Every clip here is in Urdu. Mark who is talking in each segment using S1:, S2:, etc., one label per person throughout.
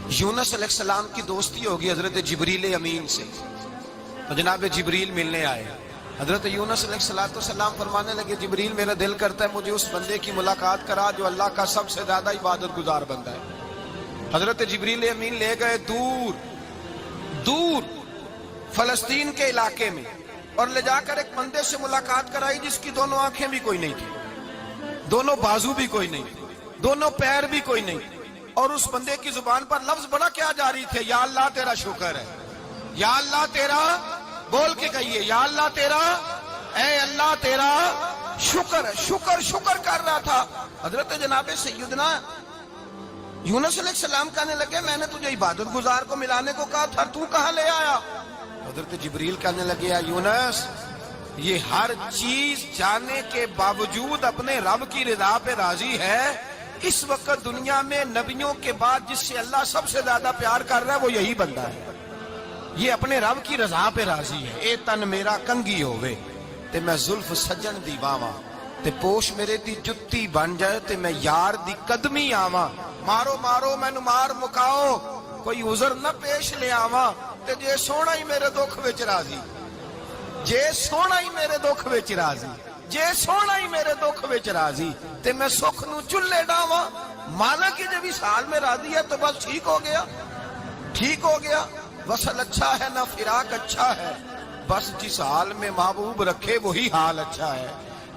S1: یونس علیہ السلام کی دوستی ہوگی حضرت جبریل امین سے، تو جناب جبریل ملنے آئے۔ حضرت یونس علیہ السلام فرمانے لگے جبریل میرا دل کرتا ہے مجھے اس بندے کی ملاقات کرا جو اللہ کا سب سے زیادہ عبادت گزار بندہ ہے۔ حضرت جبریل امین لے گئے دور دور فلسطین کے علاقے میں، اور لے جا کر ایک بندے سے ملاقات کرائی جس کی دونوں آنکھیں بھی کوئی نہیں تھی، دونوں بازو بھی کوئی نہیں، دونوں پیر بھی کوئی نہیں، اور اس بندے کی زبان پر لفظ بڑا کیا جاری تھے، یا اللہ تیرا شکر ہے، یا اللہ تیرا، بول کے کہیے یا اللہ تیرا، اے اللہ تیرا شکر ہے، شکر شکر کر رہا تھا۔ حضرت جناب سیدنا یونس علیہ السلام کہنے لگے میں نے تجھے عبادت گزار کو ملانے کو کہا تھا، تو کہاں لے آیا؟ حضرت جبریل کہنے لگے یا یونس یہ ہر چیز جانے کے باوجود اپنے رب کی رضا پہ راضی ہے۔ اس وقت دنیا میں نبیوں کے بعد جس سے اللہ سب سے زیادہ پیار کر رہا ہے وہ یہی بندہ ہے، یہ اپنے رب کی رضا پہ راضی ہے۔ اے تن میرا کنگی ہوئے تے میں زلف سجن دی واواں، تے پوش میرے دی جتی بن جائے تے میں یار دی قدمی آواں، مارو مارو مینو مار مکاؤ کوئی عذر نہ پیش لے آواں، تے جے سونا ہی میرے دکھ وچ راضی، جے سونا ہی میرے دکھ وچ راضی، جے سونا ہی میرے دکھ وچ راضی تے میں سکھ نو چلے ڈاواں، مانا کہ جب اس حال میں راضی ہے تو بس ٹھیک ہو گیا، ٹھیک ہو گیا۔ وصل اچھا ہے نہ فراق اچھا ہے، بس جس حال میں محبوب رکھے وہی حال اچھا ہے،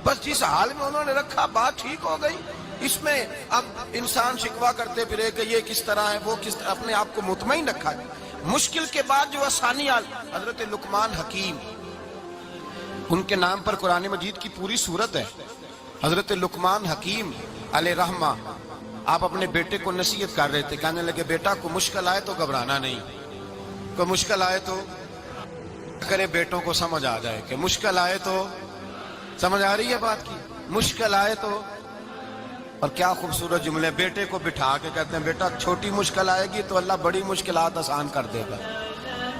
S1: بس جس حال میں انہوں نے رکھا بات ٹھیک ہو گئی۔ اس میں اب انسان شکوہ کرتے پھرے کہ یہ کس طرح ہے وہ کس طرح، اپنے آپ کو مطمئن رکھا ہے۔ مشکل کے بعد جو آسانی آئی، حضرت لقمان حکیم، ان کے نام پر قرآن مجید کی پوری سورت ہے۔ حضرت لقمان حکیم علیہ رحمہ آپ اپنے بیٹے کو نصیحت کر رہے تھے، کہنے لگے بیٹا کو مشکل آئے تو گھبرانا نہیں، کوئی مشکل آئے تو کرے بیٹوں کو سمجھ آ جائے کہ مشکل آئے تو، سمجھ آ رہی ہے بات کی، مشکل آئے تو۔ اور کیا خوبصورت جملے، بیٹے کو بٹھا کے کہتے ہیں بیٹا چھوٹی مشکل آئے گی تو اللہ بڑی مشکلات آسان کر دے گا،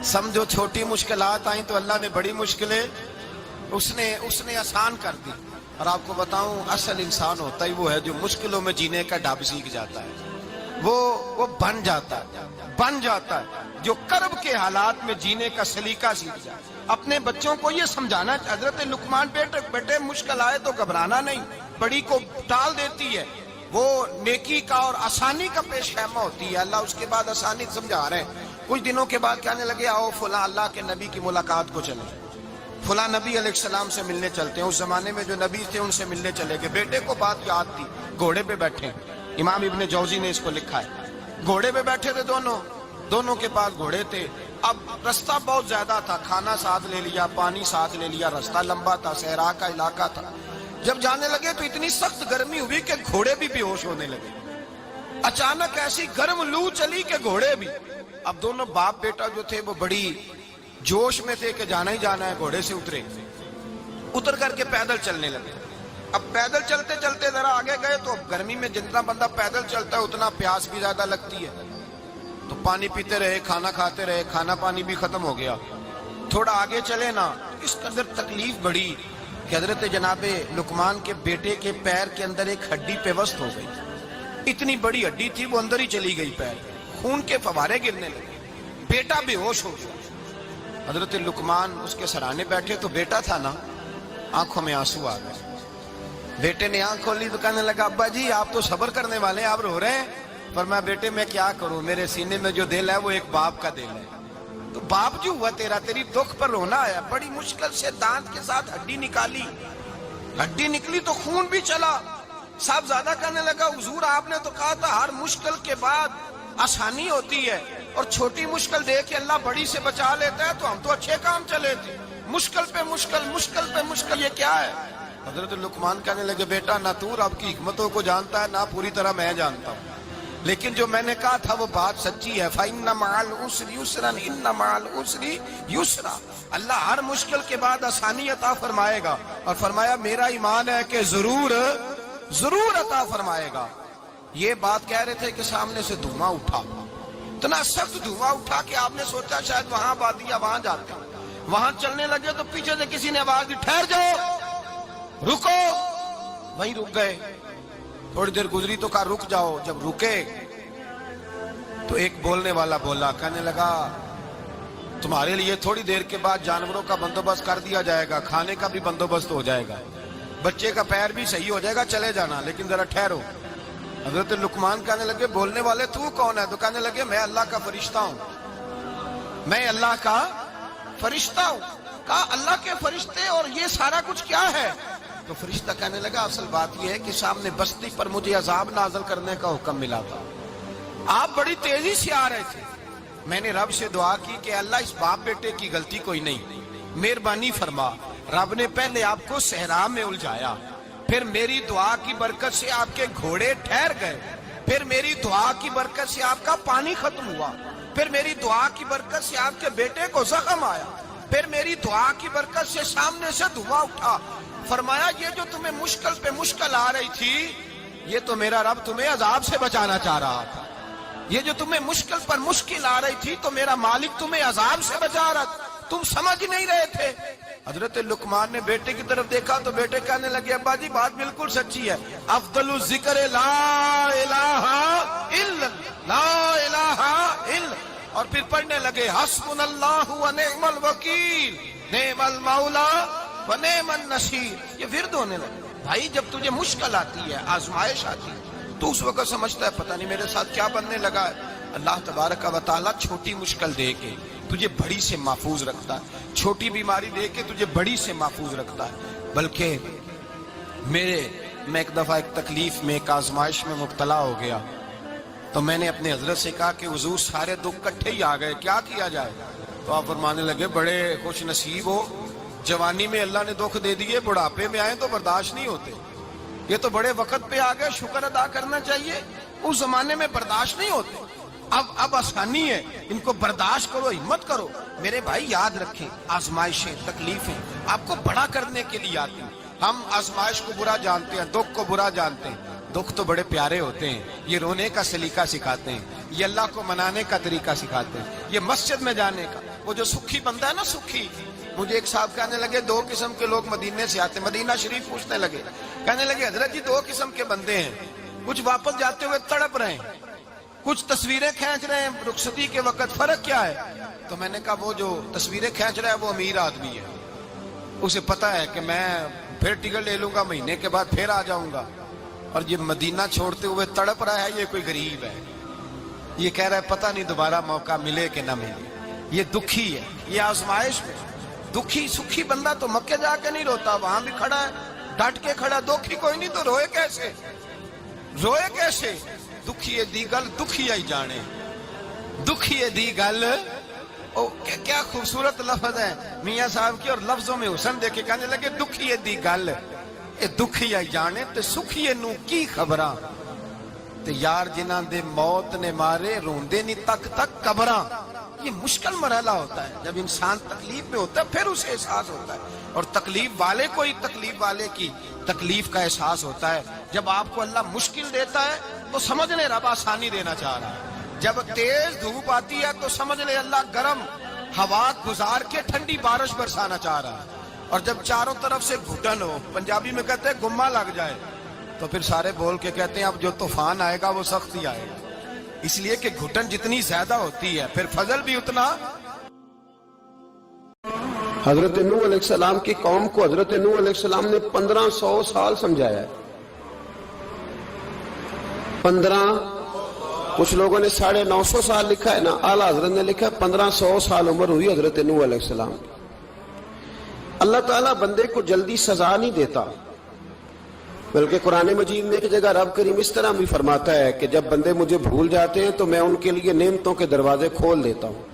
S1: سمجھو چھوٹی مشکلات آئیں تو اللہ نے بڑی مشکلیں اس نے آسان کر دی۔ اور آپ کو بتاؤں اصل انسان ہوتا ہی وہ ہے جو مشکلوں میں جینے کا ڈھب سیکھ جاتا ہے، وہ بن جاتا ہے جو کرب کے حالات میں جینے کا سلیقہ سیکھ جائے۔ اپنے بچوں کو یہ سمجھانا، حضرت لقمان بیٹے مشکل آئے تو گھبرانا نہیں، بڑی کو ٹال دیتی ہے، وہ نیکی کا اور آسانی کا پیش خیمہ ہوتی ہے، اللہ اس کے بعد آسانی سمجھا رہے ہیں۔ کچھ دنوں کے بعد کہنے لگے آؤ فلاں اللہ کے نبی کی ملاقات کو چلیں، فلاں نبی علیہ السلام سے ملنے چلتے ہیں۔ اس زمانے میں جو نبی تھے ان سے ملنے چلے گئے، بیٹے کو بات یاد تھی، گھوڑے پہ بیٹھے، امام ابن جوزی نے اس کو لکھا ہے، گھوڑے پہ بیٹھے تھے دونوں کے پاس گھوڑے تھے۔ اب رستہ بہت زیادہ تھا، کھانا ساتھ لے لیا، پانی ساتھ لے لیا، رستہ لمبا تھا، صحرا کا علاقہ تھا۔ جب جانے لگے تو اتنی سخت گرمی ہوئی کہ گھوڑے بھی بے ہوش ہونے لگے، اچانک ایسی گرم لو چلی کہ گھوڑے بھی۔ اب دونوں باپ بیٹا جو تھے وہ بڑی جوش میں تھے کہ جانا ہی جانا ہے، گھوڑے سے اتر کر کے پیدل چلنے لگے۔ اب پیدل چلتے چلتے ذرا آگے گئے تو گرمی میں جتنا بندہ پیدل چلتا ہے اتنا پیاس بھی زیادہ لگتی ہے، تو پانی پیتے رہے، کھانا کھاتے رہے، کھانا پانی بھی ختم ہو گیا۔ تھوڑا آگے چلے نا، اس قدر تکلیف بڑھی کہ حضرت جناب لقمان کے بیٹے کے پیر کے اندر ایک ہڈی پیوست ہو گئی، اتنی بڑی ہڈی تھی وہ اندر ہی چلی گئی، پیر خون کے فوارے گرنے لگے، بیٹا بے ہوش ہو گیا۔ حضرت لقمان اس کے سرانے بیٹھے تو بیٹا تھا نا، آنکھوں میں آنسو آ گئے۔ بیٹے نے آنکھ کھولی تو کہنے لگا ابا جی آپ تو صبر کرنے والے ہیں، آپ رو رہے ہیں؟ فرمایا بیٹے میں کیا کروں، میرے سینے میں جو دل ہے وہ ایک باپ کا دل ہے، تو باپ جو ہوا تیرا، تیری دکھ پر رونا آیا، بڑی مشکل سے دانت کے ساتھ ہڈی نکالی، ہڈی نکلی تو خون بھی چلا۔ صاحب زیادہ کہنے لگا حضور آپ نے تو کہا تھا ہر مشکل کے بعد آسانی ہوتی ہے، اور چھوٹی مشکل دیکھ کے اللہ بڑی سے بچا لیتا ہے، تو ہم تو اچھے کام چلے تھے، مشکل پہ مشکل، مشکل پہ مشکل، یہ کیا ہے؟ حضرت لقمان کہنے لگے بیٹا نہ تو رب کی حکمتوں کو جانتا ہے نہ پوری طرح میں جانتا ہوں، لیکن جو میں نے کہا تھا وہ بات سچی ہے، فَإِنَّ مَعَ الْعُسْرِ يُسْرًا إِنَّ مَعَ الْعُسْرِ يُسْرًا، اللہ ہر مشکل کے بعد آسانی عطا فرمائے گا، اور فرمایا میرا ایمان ہے کہ ضرور عطا فرمائے گا۔ یہ بات کہہ رہے تھے کہ سامنے سے دھواں اٹھا، اتنا سخت دھواں اٹھا کہ آپ نے سوچا شاید وہاں بادیا وہاں جاتے ہیں، وہاں چلنے لگے تو پیچھے سے کسی نے آواز دی ٹھہر جاؤ، رکو، وہیں رک گئے۔ تھوڑی دیر گزری تو کہا رک جاؤ، جب رکے تو ایک بولنے والا بولا، کہنے لگا تمہارے لیے تھوڑی دیر کے بعد جانوروں کا بندوبست کر دیا جائے گا، کھانے کا بھی بندوبست ہو جائے گا، بچے کا پیر بھی صحیح ہو جائے گا، چلے جانا، لیکن ذرا ٹھہرو۔ حضرت لقمان کہنے لگے بولنے والے تو کون ہے؟ تو کہنے لگے میں اللہ کا فرشتہ ہوں، میں اللہ کا فرشتہ ہوں۔ کہا اللہ کے فرشتے اور یہ سارا کچھ کیا ہے؟ تو فرشتہ کہنے لگا اصل بات یہ ہے کہ سامنے بستی پر مجھے عذاب نازل کرنے کا حکم ملا تھا، آپ بڑی تیزی سے آ رہے تھے، میں نے رب سے دعا کی کہ اللہ اس باپ بیٹے کی غلطی کوئی نہیں، مہربانی فرما۔ رب نے پہلے آپ کو صحرا میں الجھایا، پھر میری دعا کی برکت سے آپ کے گھوڑے ٹھہر گئے، پھر میری دعا کی برکت سے آپ کا پانی ختم ہوا، پھر میری دعا کی برکت سے آپ کے بیٹے کو زخم آیا، پھر میری دعا کی برکت سے سامنے سے دھواں اٹھا۔ فرمایا یہ جو تمہیں مشکل پہ مشکل آ رہی تھی، یہ تو میرا رب تمہیں عذاب سے بچانا چاہ رہا تھا، یہ جو تمہیں مشکل پر مشکل آ رہی تھی تو میرا مالک تمہیں عذاب سے بچا رہا تھا، تم سمجھ نہیں رہے تھے۔ حضرت لقمان نے بیٹے کی طرف دیکھا تو بیٹے کہنے لگے ابا جی بات بالکل سچی ہے، افضل الذکر لا الہ الا لا الہ الا، اور پھر پڑھنے لگے حسبنا اللہ و نعم الوکیل نعم المولا و نعم النصیر۔ یہ ورد ہونے لگے۔ بھائی جب تجھے مشکل آتی ہے، آزمائش آتی ہے، تو اس وقت سمجھتا ہے پتہ نہیں میرے ساتھ کیا بننے لگا ہے۔ اللہ تبارک و تعالیٰ چھوٹی مشکل دے کے تجھے بڑی سے محفوظ رکھتا ہے، چھوٹی بیماری دے کے تجھے بڑی سے محفوظ رکھتا ہے۔ بلکہ میں ایک دفعہ ایک تکلیف میں ایک آزمائش میں مبتلا ہو گیا، تو میں نے اپنے حضرت سے کہا کہ حضور سارے دکھ کٹھے ہی آ گئے، کیا کیا جائے؟ تو آپ فرمانے لگے بڑے خوش نصیب ہو، جوانی میں اللہ نے دکھ دے دیے، بڑھاپے میں آئے تو برداشت نہیں ہوتے، یہ تو بڑے وقت پہ آ گئے، شکر ادا کرنا چاہیے، اس زمانے میں برداشت نہیں ہوتے، اب آسانی ہے، ان کو برداشت کرو، ہمت کرو۔ میرے بھائی یاد رکھیں آزمائشیں تکلیفیں آپ کو بڑا کرنے کے لیے آتی ہیں۔ ہم آزمائش کو برا جانتے ہیں، دکھ کو برا جانتے ہیں، دکھ تو بڑے پیارے ہوتے ہیں، یہ رونے کا سلیقہ سکھاتے ہیں، یہ اللہ کو منانے کا طریقہ سکھاتے ہیں، یہ مسجد میں جانے کا۔ وہ جو سکھی بندہ ہے نا، سکھی، مجھے ایک صاحب کہنے لگے دو قسم کے لوگ مدینے سے آتے ہیں، مدینہ شریف پوچھنے لگے، کہنے لگے حضرت جی دو قسم کے بندے ہیں، کچھ واپس جاتے ہوئے تڑپ رہے ہیں، کچھ تصویریں کھینچ رہے ہیں رخصتی کے وقت، فرق کیا ہے؟ تو میں نے کہا وہ جو تصویریں کھینچ رہا ہے وہ امیر آدمی ہے، اسے پتا ہے کہ میں پھر ٹکٹ لے لوں گا، مہینے کے بعد پھر آ جاؤں گا، اور یہ مدینہ چھوڑتے ہوئے تڑپ رہا ہے، یہ کوئی غریب ہے، یہ کہہ رہا ہے پتہ نہیں دوبارہ موقع ملے کہ نہ ملے، یہ دکھی ہے، یہ آزمائش میں دکھی۔ سکھی بندہ تو مکے جا کے نہیں روتا، وہاں بھی کھڑا ہے ڈٹ کے کھڑا، دکھی کوئی نہیں تو روئے کیسے؟ روئے کیسے؟ دکھیے دی گل دکھیا ہی جانے، دکھیے دی گل، کیا خوبصورت لفظ ہے میاں صاحب کی، اور لفظوں میں حسن دیکھے، کہنے لگے دکھیے دی گل اے دکھیا ہی جانے تے سکھیے نو کی خبراں، تے یار جنہاں دے موت نے مارے روندے نہیں تک تک قبراں۔ یہ مشکل مرحلہ ہوتا ہے، جب انسان تکلیف میں ہوتا ہے پھر اسے احساس ہوتا ہے، اور تکلیف والے کو ہی تکلیف والے کی تکلیف کا احساس ہوتا ہے۔ جب آپ کو اللہ مشکل دیتا ہے تو سمجھ لے رب آسانی دینا چاہ رہا ہے، جب تیز دھوپ آتی ہے تو سمجھ لے اللہ گرم ہوا گزار کے ٹھنڈی بارش برسانا چاہ رہا ہے، اور جب چاروں طرف سے گھٹن ہو، پنجابی میں کہتے ہیں گما لگ جائے، تو پھر سارے بول کے کہتے ہیں اب جو طوفان آئے گا وہ سخت ہی آئے گا، اس لیے کہ گھٹن جتنی زیادہ ہوتی ہے پھر فضل بھی اتنا۔
S2: حضرت نوح علیہ السلام کی قوم کو حضرت نوح علیہ السلام نے 1500 سال سمجھایا ہے، 15، کچھ لوگوں نے 950 سال لکھا ہے نا، اعلیٰ حضرت نے لکھا ہے 1500 سال عمر ہوئی حضرت نوح علیہ السلام کی۔ اللہ تعالیٰ بندے کو جلدی سزا نہیں دیتا، بلکہ قرآن مجید میں ایک جگہ رب کریم اس طرح بھی فرماتا ہے کہ جب بندے مجھے بھول جاتے ہیں تو میں ان کے لیے نعمتوں کے دروازے کھول دیتا ہوں۔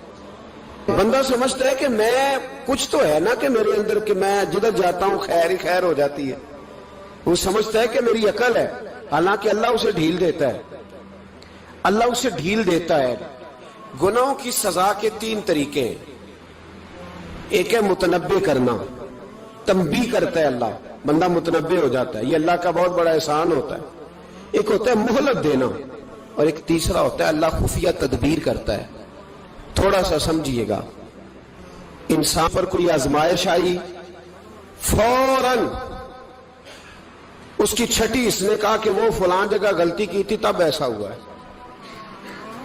S2: بندہ سمجھتا ہے کہ میں کچھ تو ہے نا کہ میرے اندر کہ میں جدھر جاتا ہوں خیر ہی خیر ہو جاتی ہے، وہ سمجھتا ہے کہ میری عقل ہے، حالانکہ اللہ اسے ڈھیل دیتا ہے، اللہ اسے ڈھیل دیتا ہے۔ گناہوں کی سزا کے 3 طریقے، ایک ہے متنبع کرنا، تنبیہ کرتا ہے اللہ، بندہ متنبع ہو جاتا ہے، یہ اللہ کا بہت بڑا احسان ہوتا ہے۔ ایک ہوتا ہے مہلت دینا، اور ایک تیسرا ہوتا ہے اللہ خفیہ تدبیر کرتا ہے۔ تھوڑا سا سمجھیے گا، انسان پر کوئی آزمائش آئی، فوراً اس کی چھٹی اس نے کہا کہ وہ فلاں جگہ غلطی کی تھی تب ایسا ہوا ہے،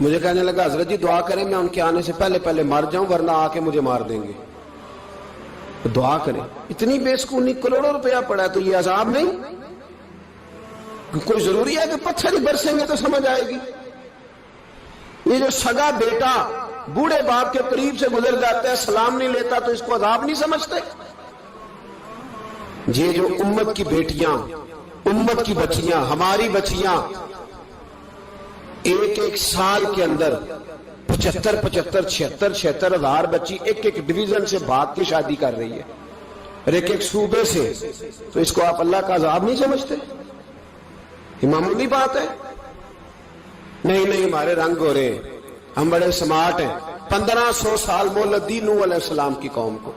S2: مجھے کہنے لگا حضرت جی دعا کریں میں ان کے آنے سے پہلے پہلے مر جاؤں ورنہ آ کے مجھے مار دیں گے. تو دعا کریں. اتنی بے سکونی، کروڑوں روپیہ پڑا ہے تو یہ عذاب نہیں؟ کوئی ضروری ہے کہ پتھر ہی برسیں گے تو سمجھ آئے گی؟ یہ جو سگا بیٹا بوڑھے باپ کے قریب سے گزر جاتا ہے سلام نہیں لیتا تو اس کو عذاب نہیں سمجھتے؟ یہ جو امت کی بیٹیاں، امت کی بچیاں، ہماری بچیاں ایک سال کے اندر 75,000 ہزار بچی ایک ڈویژن سے بھاگ کے شادی کر رہی ہے اور ایک صوبے سے، تو اس کو آپ اللہ کا عذاب نہیں سمجھتے؟ یہ معمولی بات ہے؟ نہیں ہمارے رنگ ہو رہے ہیں، ہم بڑے سمارٹ ہیں. 1500 سال مہلت دی نوح علیہ السلام کی قوم کو.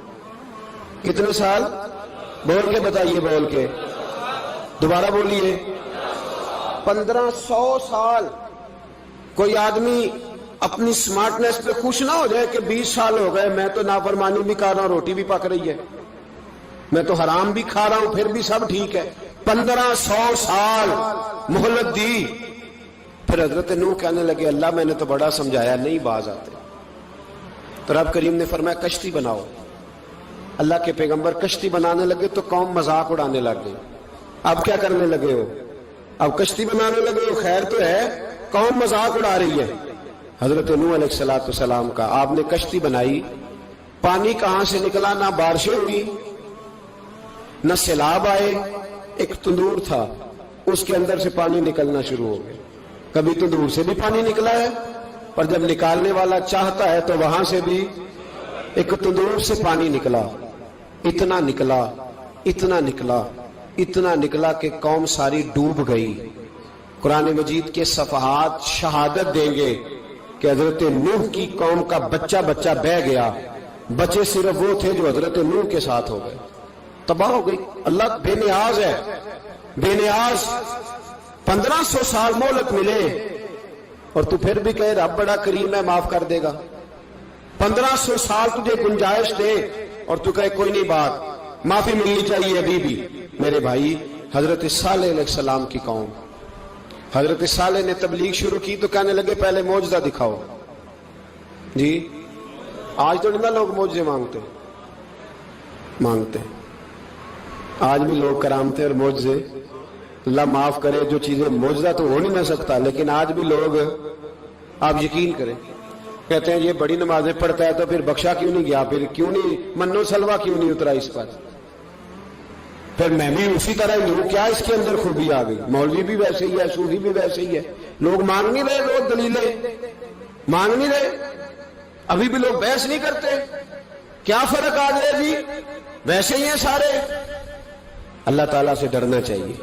S2: کتنے سال؟ بول کے بتائیے، بول کے دوبارہ بولیے. 1500 سال. کوئی آدمی اپنی سمارٹنس پہ خوش نہ ہو جائے کہ 20 سال ہو گئے میں تو نافرمانی بھی کر رہا ہوں، روٹی بھی پک رہی ہے، میں تو حرام بھی کھا رہا ہوں، پھر بھی سب ٹھیک ہے. 1500 سال مہلت دی. پھر حضرت نوح کہنے لگے اللہ میں نے تو بڑا سمجھایا نہیں باز آتے. تو رب کریم نے فرمایا کشتی بناؤ. اللہ کے پیغمبر کشتی بنانے لگے تو قوم مذاق اڑانے لگ گئی. اب کیا کرنے لگے ہو؟ اب کشتی بنانے لگے ہو، خیر تو ہے، قوم مذاق اڑا رہی ہے. حضرت نوح علیہ السلام کا آپ نے کشتی بنائی، پانی کہاں سے نکلا؟ نہ بارشیں ہوئی نہ سیلاب آئے. ایک تندور تھا اس کے اندر سے پانی نکلنا شروع ہو گیا. کبھی تندور سے بھی پانی نکلا ہے، پر جب نکالنے والا چاہتا ہے تو وہاں سے بھی ایک تندور سے پانی نکلا. اتنا نکلا، اتنا نکلا، اتنا نکلا کہ قوم ساری ڈوب گئی. قرآن مجید کے صفحات شہادت دیں گے کہ حضرت نوح کی قوم کا بچہ بہ گیا. بچے صرف وہ تھے جو حضرت نوح کے ساتھ ہو گئے، تباہ ہو گئی. اللہ بے نیاز ہے، بے نیاز. 1500 سال مہلت ملے اور تو پھر بھی کہے رب بڑا کریم ہے معاف کر دے گا. 1500 سال تجھے گنجائش دے اور تو کہے کوئی نہیں، بات معافی ملنی چاہیے ابھی بھی. میرے بھائی، حضرت صالح علیہ السلام کی قوم، حضرت صالح نے تبلیغ شروع کی تو کہنے لگے پہلے معجزہ دکھاؤ. جی آج تو نہیں لوگ معجزے مانگتے، آج بھی لوگ کرامتے اور معجزے، اللہ معاف کرے، جو چیزیں معجزہ تو ہو نہیں نہ سکتا، لیکن آج بھی لوگ، آپ یقین کریں، کہتے ہیں یہ بڑی نمازیں پڑھتا ہے تو پھر بخشا کیوں نہیں گیا، پھر کیوں نہیں منو سلوا کیوں نہیں اترا اس پر، پھر میں بھی اسی طرح ہی ہوں، کیا اس کے اندر خوبی آ گئی؟ مولوی بھی ویسے ہی ہے، صوفی بھی ویسے ہی ہے. لوگ مانگ نہیں رہے، لوگ دلیلیں مانگ نہیں رہے، ابھی بھی لوگ بحث نہیں کرتے. کیا فرق آ گیا جی؟ ویسے ہی ہیں سارے. اللہ تعالیٰ سے ڈرنا چاہیے.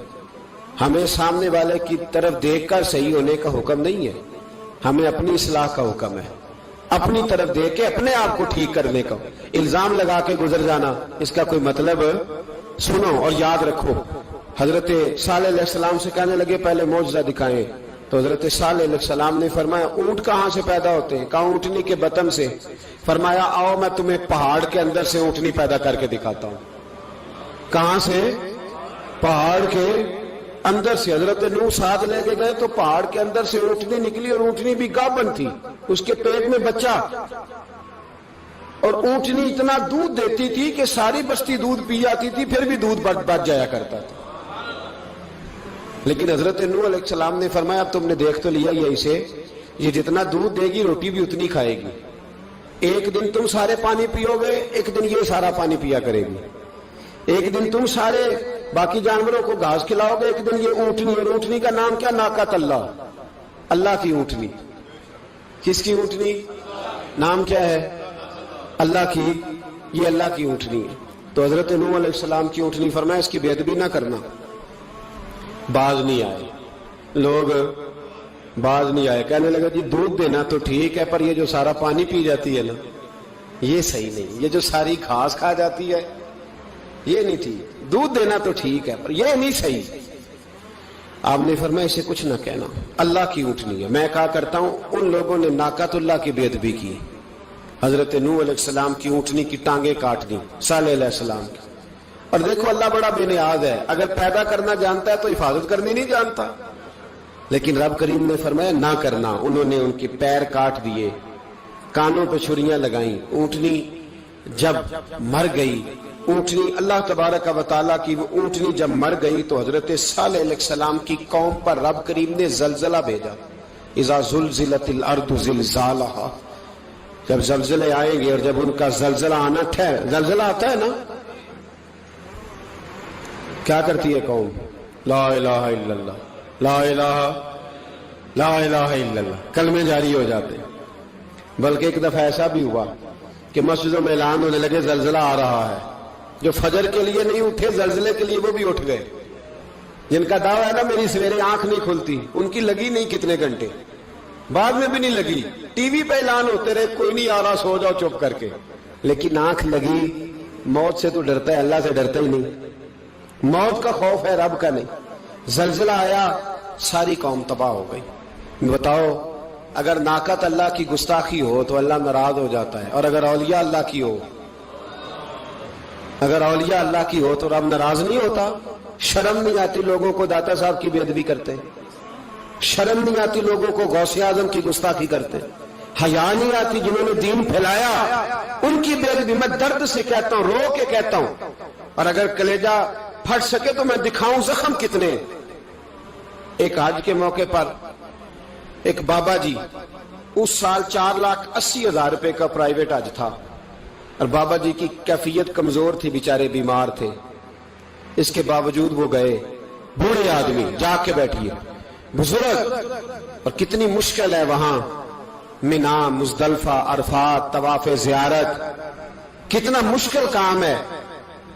S2: ہمیں سامنے والے کی طرف دیکھ کر صحیح ہونے کا حکم نہیں ہے، ہمیں اپنی اصلاح کا حکم ہے. اپنی طرف دیکھ کے اپنے آپ کو ٹھیک کرنے کا. الزام لگا کے گزر جانا، اس کا کوئی مطلب؟ سنو اور یاد رکھو. حضرت صالح علیہ السلام سے کہنے لگے پہلے معجزہ دکھائیں. تو حضرت صالح علیہ السلام نے فرمایا اونٹ کہاں سے پیدا ہوتے ہیں؟ کہا اونٹنی کے بطن سے. فرمایا آؤ میں تمہیں پہاڑ کے اندر سے اونٹنی پیدا کر کے دکھاتا ہوں. کہاں سے؟ پہاڑ کے اندر سے. حضرت نوح ساتھ لے کے گئے تو پہاڑ کے اندر سے اونٹنی نکلی اور اونٹنی بھی گابن تھی، اس کے پیٹ میں بچہ، اور اونٹنی اتنا دودھ دیتی تھی کہ ساری بستی دودھ پی جاتی تھی، پھر بھی دودھ بچ جایا کرتا تھا. لیکن حضرت نوح علیہ السلام نے فرمایا اب تم نے دیکھ تو لیا یہ اسے، یہ جتنا دودھ دے گی روٹی بھی اتنی کھائے گی. ایک دن تم سارے پانی پیو گے، ایک دن یہ سارا پانی پیا کرے گی. ایک دن تم سارے باقی جانوروں کو گھاس کھلاؤ گے، ایک دن یہ اونٹنی. اور اونٹنی کا نام کیا؟ ناقۃ اللہ، اللہ کی اونٹنی. کس کی اونٹنی؟ نام کیا ہے؟ اللہ کی. یہ اللہ کی اونٹنی ہے. تو حضرت نوح علیہ السلام کی اونٹنی فرمایا اس کی بے ادبی نہ کرنا. باز نہیں آئے لوگ، باز نہیں آئے. کہنے لگا جی دودھ دینا تو ٹھیک ہے، پر یہ جو سارا پانی پی جاتی ہے نا یہ صحیح نہیں. یہ جو ساری گھاس کھا جاتی ہے یہ نہیں ٹھیک. دودھ دینا تو ٹھیک ہے پر یہ نہیں صحیح. آپ نے فرمایا اسے کچھ نہ کہنا، اللہ کی اونٹنی ہے. میں کہا کرتا ہوں ان لوگوں نے ناقۃ اللہ کی بے ادبی کی. حضرت نوح علیہ السلام کی اونٹنی کی ٹانگیں کاٹ دی، صالح علیہ السلام کی. اور دیکھو اللہ بڑا بے نیاز ہے، اگر پیدا کرنا جانتا ہے تو حفاظت کرنی نہیں جانتا. لیکن رب کریم نے فرمایا نہ کرنا. انہوں نے ان کے پیر کاٹ دیے, کانوں پہ چھریاں لگائیں. اونٹنی جب مر گئی, اونٹنی اللہ تبارک و تعالیٰ کی وہ اونٹنی جب مر گئی تو حضرت صالح علیہ السلام کی قوم پر رب کریم نے زلزلہ بھیجا. اذا زلزلت الارض زلزالہا, جب زلزلے آئیں گے اور جب ان کا زلزلہ آنا زلزلہ آتا ہے نا, کیا کرتی ہے قوم؟ لا الہ الا اللہ, لا الہ الا اللہ, کلمے جاری ہو جاتے ہیں. بلکہ ایک دفعہ ایسا بھی ہوا کہ مسجدوں میں اعلان ہونے لگے زلزلہ آ رہا ہے. جو فجر کے لیے نہیں اٹھے زلزلے کے لیے وہ بھی اٹھ گئے. جن کا دعویٰ ہے نا میری سویرے آنکھ نہیں کھلتی, ان کی لگی نہیں کتنے گھنٹے, بعد میں بھی نہیں لگی. ٹی وی پہ اعلان ہوتے رہے کوئی نہیں آ رہا, سو جاؤ چپ کر کے. لیکن آنکھ لگی. موت سے تو ڈرتا ہے, اللہ سے ڈرتا ہی نہیں. موت کا خوف ہے, رب کا نہیں. زلزلہ آیا, ساری قوم تباہ ہو گئی. بتاؤ اگر ناقت اللہ کی گستاخی ہو تو اللہ ناراض ہو جاتا ہے, اور اگر اولیاء اللہ کی ہو, اگر اولیاء اللہ کی ہو تو رب ناراض نہیں ہوتا. شرم نہیں آتی لوگوں کو داتا صاحب کی بے ادبی کرتے, شرم نہیں آتی لوگوں کو غوث اعظم کی گستاخی کرتے, حیا نہیں آتی جنہوں نے دین پھیلایا ان کی بے ادبی. میں درد سے کہتا ہوں, رو کے کہتا ہوں, اور اگر کلیجہ پھٹ سکے تو میں دکھاؤں زخم کتنے. ایک حج کے موقع پر ایک بابا جی, اس سال 4,80,000 روپے کا پرائیویٹ حج تھا, اور بابا جی کی کیفیت کمزور تھی, بیچارے بیمار تھے. اس کے باوجود وہ گئے. بوڑھے آدمی, جا کے بیٹھیے, بزرگ, اور کتنی مشکل ہے وہاں مینا, مزدلفہ, عرفات, طواف زیارت, کتنا مشکل کام ہے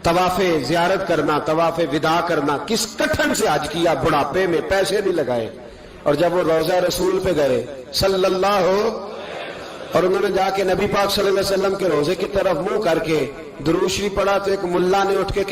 S2: طواف زیارت کرنا, طواف وداع کرنا. کس کٹھن سے حج کیا, بڑھاپے میں, پیسے نہیں لگائے. اور جب وہ روضہ رسول پہ گئے صلی اللہ ہو, اور انہوں نے جا کے نبی پاک صلی اللہ علیہ وسلم کے روزے کی طرف منہ کر کے درود شریف پڑھا, تو ایک ملا نے اٹھ کے